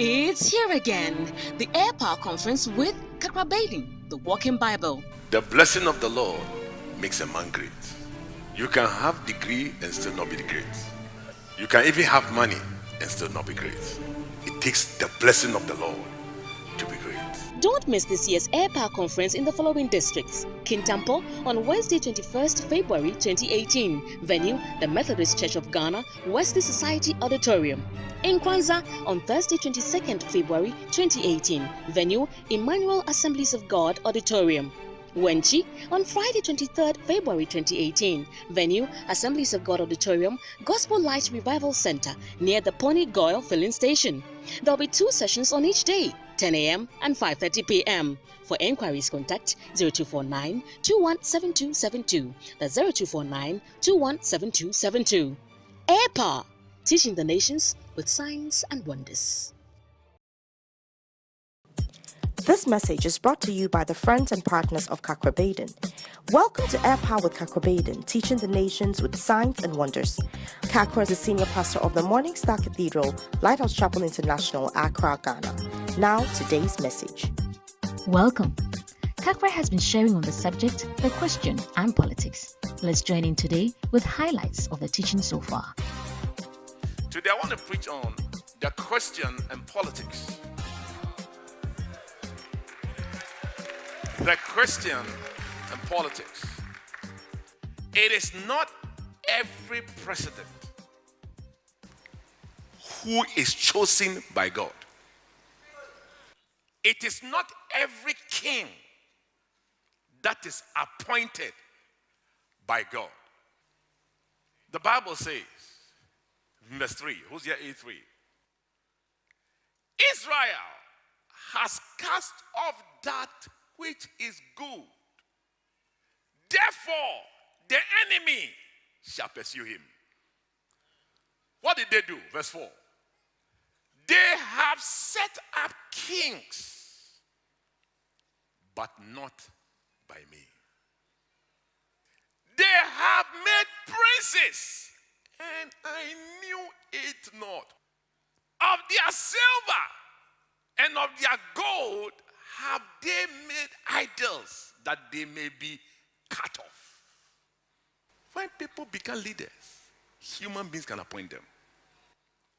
It's here again, the Air Power Conference with Kakra, the Walking Bible. The blessing of the Lord makes a man great. You can have degree and still not be great. You can even have money and still not be great. It takes the blessing of the Lord to be great. Don't miss this year's Air Power Conference in the following districts: Kintampo on Wednesday 21st February 2018, venue the Methodist Church of Ghana, Wesley Society Auditorium. In Kwanzaa on Thursday 22nd February 2018, venue Emmanuel Assemblies of God Auditorium. Wenchi on Friday 23rd February 2018, venue Assemblies of God Auditorium, Gospel Light Revival Center near the Pony Goyle filling station. There'll be 2 sessions on each day, 10 a.m. and 5:30 p.m. For enquiries, contact 0249 217272. That's 0249 217272. Airpa, teaching the nations with signs and wonders. This message is brought to you by the friends and partners of Kakra. Welcome to Air Power with Kakra, teaching the nations with signs and wonders. Kakra is the senior pastor of the Morning Star Cathedral, Lighthouse Chapel International, Accra, Ghana. Now, today's message. Welcome. Kakra has been sharing on the subject, the Christian and politics. Let's join in today with highlights of the teaching so far. Today I want to preach on the Christian and politics. The Christian and politics. It is not every president who is chosen by God. It is not every king that is appointed by God. The Bible says, verse 3, who's here? A3. Israel has cast off that which is good. Therefore, the enemy shall pursue him. What did they do? Verse 4. They have set up kings, but not by me. They have made princes, and I knew it not. Of their silver and of their gold have they made idols, that they may be cut off. When people become leaders, human beings can appoint them.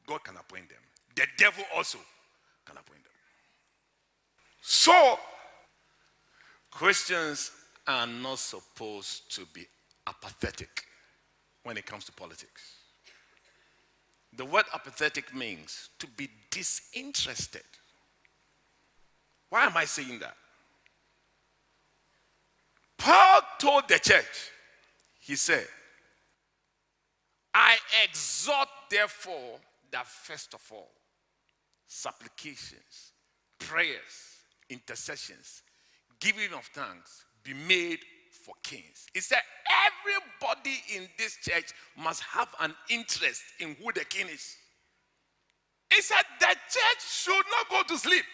God can appoint them. The devil also can appoint them. So, Christians are not supposed to be apathetic when it comes to politics. The word apathetic means to be disinterested. Why am I saying that? Paul told the church, he said, I exhort therefore that first of all, supplications, prayers, intercessions, giving of thanks be made for kings. He said everybody in this church must have an interest in who the king is. He said the church should not go to sleep.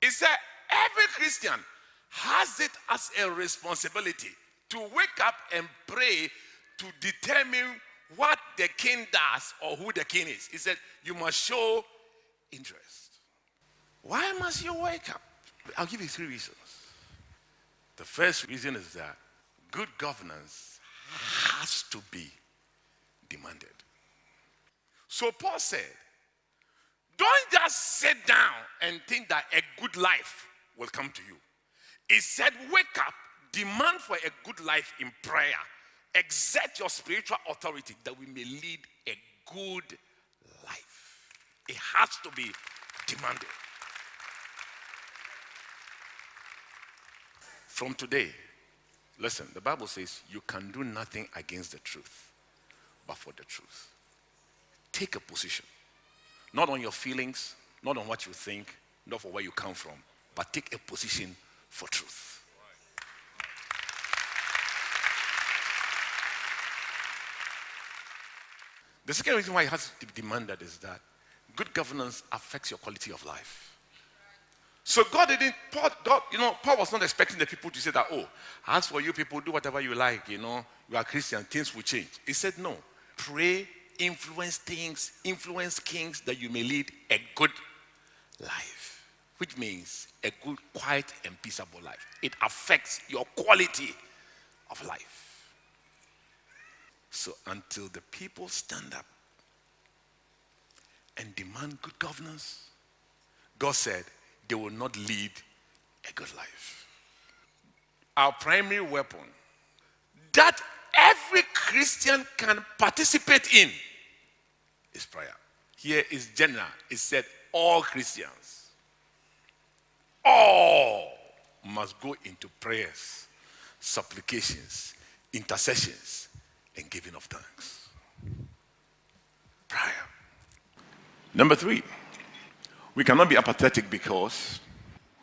He said every Christian has it as a responsibility to wake up and pray to determine what the king does or who the king is. He said you must show interest. Why must you wake up? I'll give you 3 reasons. The first reason is that good governance has to be demanded. So Paul said, don't just sit down and think that a good life will come to you. He said, wake up, demand for a good life in prayer. Exert your spiritual authority that we may lead a good life. It has to be demanded. From today, listen, the Bible says you can do nothing against the truth, but for the truth. Take a position. Not on your feelings, not on what you think, not for where you come from, but take a position for truth. The second reason why it has to be demanded is that good governance affects your quality of life. So Paul was not expecting the people to say that, oh, as for you people, do whatever you like, you are Christian, things will change. He said, no, pray, influence things, influence kings that you may lead a good life. which means a good, quiet, and peaceable life. It affects your quality of life. So until the people stand up and demand good governance, God said they will not lead a good life. Our primary weapon that every Christian can participate in is prayer. Here is general. It said all Christians, all must go into prayers, supplications, intercessions, and giving of thanks. Prayer. Number 3, we cannot be apathetic because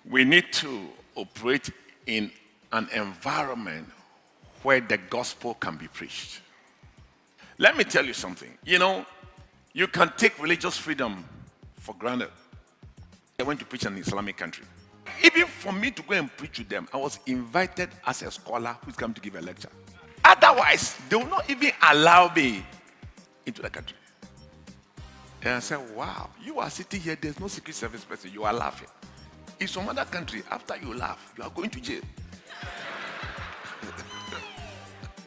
we need to operate in an environment where the gospel can be preached. Let me tell you something. You can take religious freedom for granted. I went to preach in an Islamic country. Even for me to go and preach to them, I was invited as a scholar who's come to give a lecture. Otherwise, they will not even allow me into the country. And I said, wow, you are sitting here, there's no Secret Service person, you are laughing. In some other country, after you laugh, you are going to jail.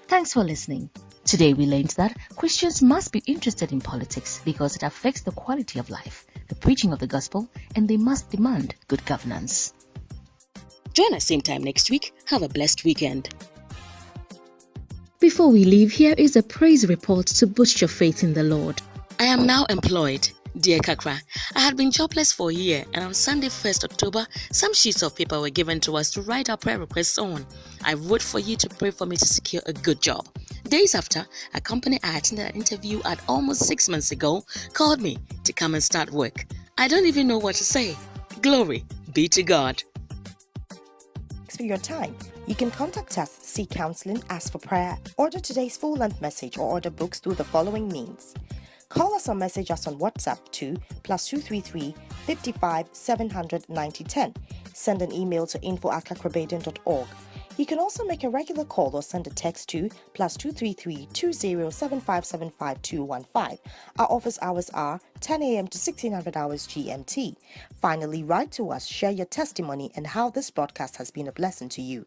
Thanks for listening. Today we learned that Christians must be interested in politics because it affects the quality of life, the preaching of the gospel, and they must demand good governance. Join us same time next week. Have a blessed weekend. Before we leave, here is a praise report to boost your faith in the Lord. I am now employed. Dear Kakra, I had been jobless for a year, and on Sunday 1st October, some sheets of paper were given to us to write our prayer requests on. I wrote for you to pray for me to secure a good job. Days after, a company I attended an interview at almost 6 months ago called me to come and start work. I don't even know what to say. Glory be to God. Thanks for your time. You can contact us, seek counseling, ask for prayer, order today's full-length message, or order books through the following means. Call us or message us on WhatsApp to +233 55 700 9010. Send an email to info@kakrabaden.org. You can also make a regular call or send a text to +233 20 7575 215. Our office hours are 10 a.m. to 1600 hours GMT. Finally, write to us, share your testimony and how this broadcast has been a blessing to you.